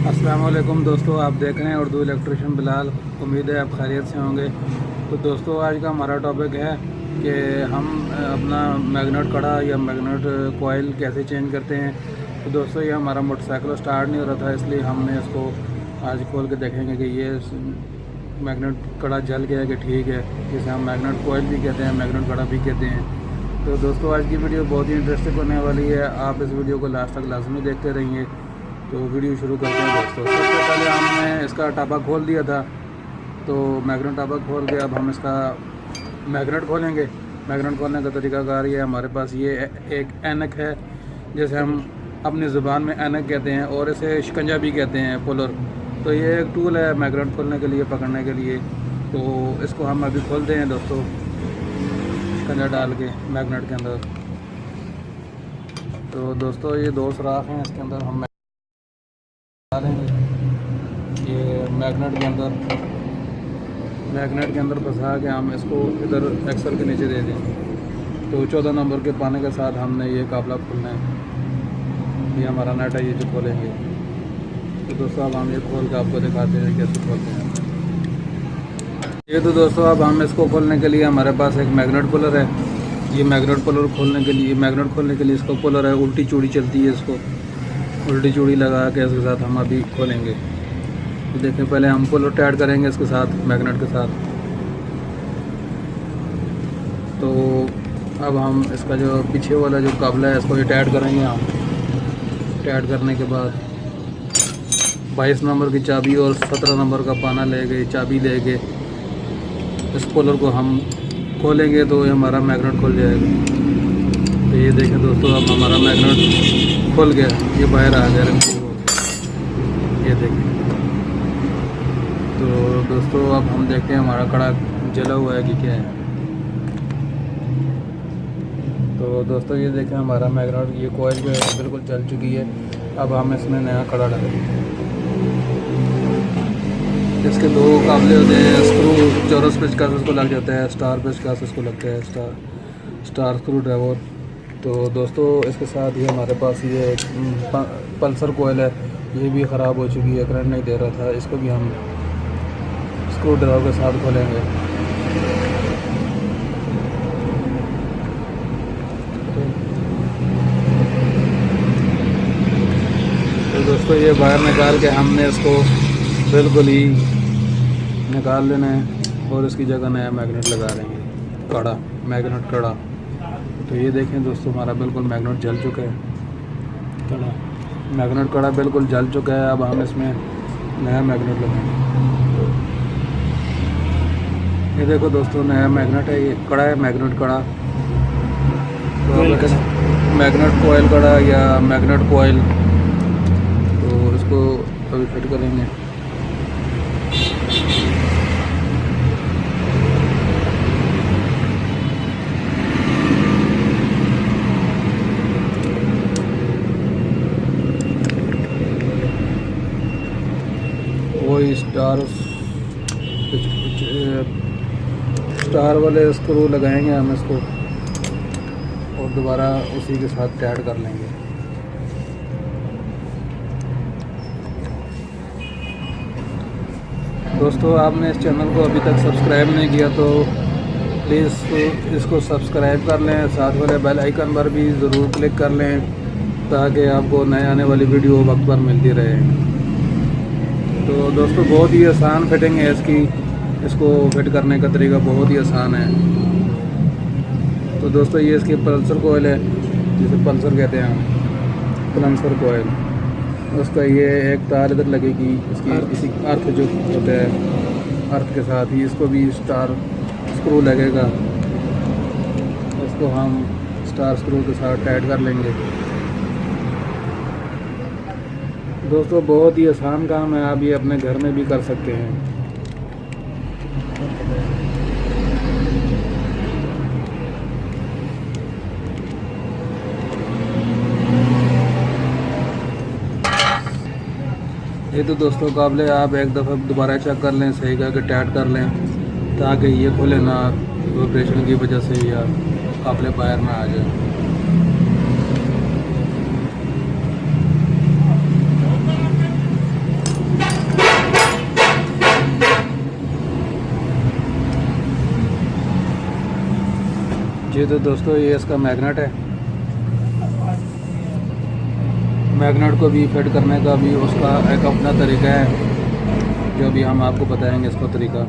अस्सलाम वालेकुम दोस्तों, आप देख रहे हैं उर्दू इलेक्ट्रिशियन बिलाल। उम्मीद है आप खैरियत से होंगे। तो दोस्तों, आज का हमारा टॉपिक है कि हम अपना मैग्नेट कड़ा या मैग्नेट कोयल कैसे चेंज करते हैं। तो दोस्तों, ये हमारा मोटरसाइकिल स्टार्ट नहीं हो रहा था, इसलिए हमने इसको आज खोल के देखेंगे कि ये मैग्नेट कड़ा जल गया है कि ठीक है, जिसे हम मैग्नेट कोयल भी कहते हैं, मैग्नेट कड़ा भी कहते हैं। तो दोस्तों, आज की वीडियो बहुत ही इंटरेस्टिंग होने वाली है। आप इस वीडियो को लास्ट तक लाजमी देखते रहिए। तो वीडियो शुरू करते हैं दोस्तों। सबसे पहले हमने इसका टापा खोल दिया था, तो मैग्नेट टापा खोल के अब हम इसका मैग्नेट खोलेंगे। मैग्नेट खोलने का तरीकाकार ये है, हमारे पास ये एक ऐनक है, जैसे हम अपनी ज़ुबान में ऐनक कहते हैं, और इसे शिकंजा भी कहते हैं, पुलर। तो ये एक टूल है मैग्नेट खोलने के लिए, पकड़ने के लिए। तो इसको हम अभी खोलते हैं दोस्तों, शिकंजा डाल के मैग्नेट के अंदर। तो दोस्तों, ये दो सुराख हैं, इसके अंदर हम डालेंगे ये मैग्नेट के अंदर फंसा के हम इसको इधर एक्सल के नीचे दे देंगे। तो 14 नंबर के पाने के साथ हमने ये काबला खोलना है। ये हमारा नेट है, ये जो खोलेंगे। तो दोस्तों, अब हम ये खोल के आपको दिखाते हैं कैसे खोलते हैं। ये तो दोस्तों, अब हम इसको खोलने के लिए हमारे पास एक मैग्नेट पुलर है। ये मैग्नेट पुलर खोलने के लिए इसको पुलर है, उल्टी चूड़ी चलती है। इसको उल्टी चूड़ी लगा के इसके साथ हम अभी खोलेंगे। तो देखें, पहले हम पुलर टाइट करेंगे इसके साथ, मैग्नेट के साथ। तो अब हम इसका जो पीछे वाला जो काबला है, इसको ये टाइट करेंगे हम। टाइट करने के बाद 22 नंबर की चाबी और 17 नंबर का पाना लेके, चाबी लेके इस पुलर को हम खोलेंगे, तो ये हमारा मैग्नेट खुल जाएगा। तो ये देखें दोस्तों, अब हमारा मैग्नेट खुल गया, ये बाहर आ गया ये देखें। तो दोस्तों, अब हम देखते हैं हमारा कड़ा जला हुआ है कि क्या है। तो दोस्तों, ये देखें हमारा मैग्नेट, ये कोयल जो है बिल्कुल जल चुकी है। अब हम इसमें नया कड़ा डालेंगे। इसके दो काबले होते हैं, स्क्रू चौरस पेचकस इसको लग जाता है, स्टार पेचकस इसको लगता है, स्टार स्क्रू ड्राइवर। तो दोस्तों, इसके साथ ही हमारे पास ये पल्सर कोयल है, ये भी ख़राब हो चुकी है, करंट नहीं दे रहा था। इसको भी हम स्क्रू ड्राइवर के साथ खोलेंगे। तो दोस्तों, ये बाहर निकाल के हमने इसको बिल्कुल ही निकाल लेना है और इसकी जगह नया मैग्नेट लगा देंगे, कड़ा, मैग्नेट कड़ा। तो ये देखें दोस्तों, हमारा बिल्कुल मैग्नेट जल चुका है, कड़ा, मैग्नेट कड़ा बिल्कुल जल चुका है। अब हम इसमें नया मैग्नेट लगाएंगे। ये देखो दोस्तों, नया मैग्नेट है, ये कड़ा है, मैग्नेट कड़ा। तो मैग्नेट कोयल कड़ा या मैग्नेट कोयल, तो इसको अभी फिट करेंगे। वही स्टार वाले स्क्रू लगाएंगे हम इसको, और दोबारा उसी के साथ टाइट कर लेंगे। दोस्तों, आपने इस चैनल को अभी तक सब्सक्राइब नहीं किया तो प्लीज़ इसको सब्सक्राइब कर लें, साथ वाले बेल आइकन पर भी ज़रूर क्लिक कर लें, ताकि आपको नए आने वाली वीडियो वक्त पर मिलती रहे। तो दोस्तों, बहुत ही आसान फिटिंग है इसकी, इसको फिट करने का तरीका बहुत ही आसान है। तो दोस्तों, ये इसकी पल्सर कोयल है, जिसे पल्सर कहते हैं हम, पल्सर कोयल। उसका ये एक तार इधर लगेगी, इसकी इसी अर्थ जो होता है, अर्थ के साथ ही इसको भी स्टार स्क्रू लगेगा। इसको हम स्टार स्क्रू के साथ टाइट कर लेंगे। दोस्तों, बहुत ही आसान काम है, आप ये अपने घर में भी कर सकते हैं। ये तो दोस्तों, काबले आप एक दफ़ा दोबारा चेक कर लें, सही करके टाइट कर लें, ताकि ये खुले ना, वाइब्रेशन की वजह से या काबले बाहर ना आ जाए। ये तो दोस्तों ये इसका मैग्नेट है। मैग्नेट को भी फिट करने का भी उसका एक अपना तरीका है, जो भी हम आपको बताएंगे इसका तरीका।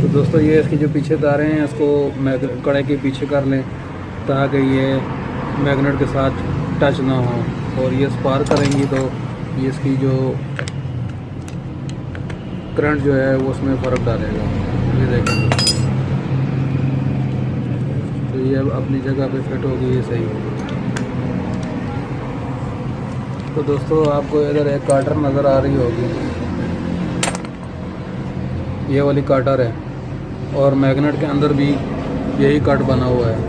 तो दोस्तों ये इसके जो पीछे तारे हैं इसको कड़े के पीछे कर लें ताकि ये मैग्नेट के साथ टच ना हो, और ये स्पार्क करेंगी तो ये इसकी जो करंट जो है वो उसमें फ़र्क डालेगा। ये देखेंगे तो ये अब अपनी जगह पे फिट होगी, ये सही होगी। तो दोस्तों आपको इधर एक काटर नज़र आ रही होगी, ये वाली काटर है, और मैग्नेट के अंदर भी यही कट बना हुआ है।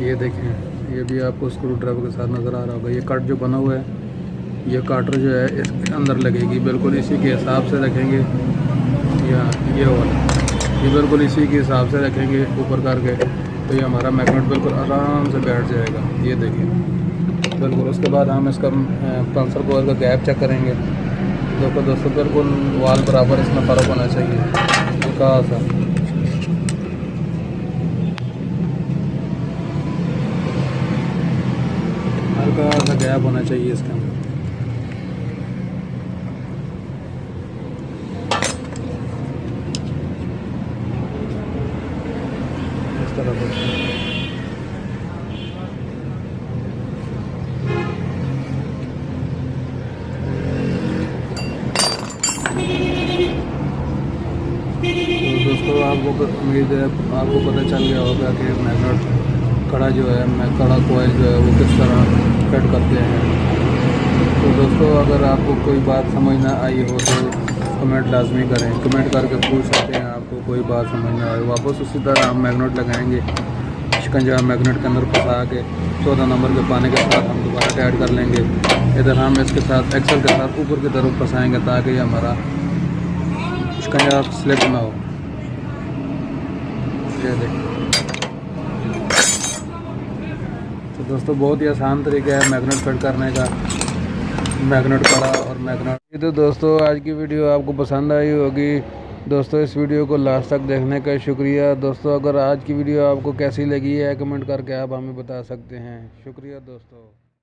ये देखें, ये भी आपको स्क्रू ड्राइवर के साथ नज़र आ रहा होगा। ये कट जो बना हुआ है, ये काटर जो है इसके अंदर लगेगी, बिल्कुल इसी के हिसाब से रखेंगे। या ये वाला ये बिल्कुल इसी के हिसाब से रखेंगे ऊपर करके, तो ये हमारा मैग्नेट बिल्कुल आराम से बैठ जाएगा। ये देखिए बिल्कुल। उसके बाद हम इसका पंसर कोयल का गैप चेक करेंगे। देखो दोस्तों बिल्कुल वाल बराबर इसमें फ़र्क होना चाहिए, हल्का सा। हल्का सा गैप होना चाहिए इसके अंदर। इस तरह दोस्तों आपको उम्मीद है आपको पता चल गया होगा कि मैग्नेट कड़ा जो है कड़ा कोयल जो है वो किस तरह फिट करते हैं। तो दोस्तों अगर आपको कोई बात समझ ना आई हो तो कमेंट लाजमी करें, कमेंट करके पूछ सकते हैं आपको कोई बात समझ ना आए। वापस उसी तरह हम मैग्नेट लगाएंगे, शिकंजा मैग्नेट के अंदर फंसा के 14 नंबर के पानी के साथ हम दोबारा टाइट कर लेंगे। इधर हम इसके साथ एक्सल के साथ ऊपर की तरफ फंसाएँगे ताकि हमारा शिकंजा स्लिप ना हो। ये देखिए। तो दोस्तों बहुत ही आसान तरीका है मैग्नेट फिट करने का, मैग्नेट कड़ा और मैग्नेट। तो दोस्तों आज की वीडियो आपको पसंद आई होगी। दोस्तों इस वीडियो को लास्ट तक देखने का शुक्रिया। दोस्तों अगर आज की वीडियो आपको कैसी लगी है कमेंट करके आप हमें बता सकते हैं। शुक्रिया दोस्तों।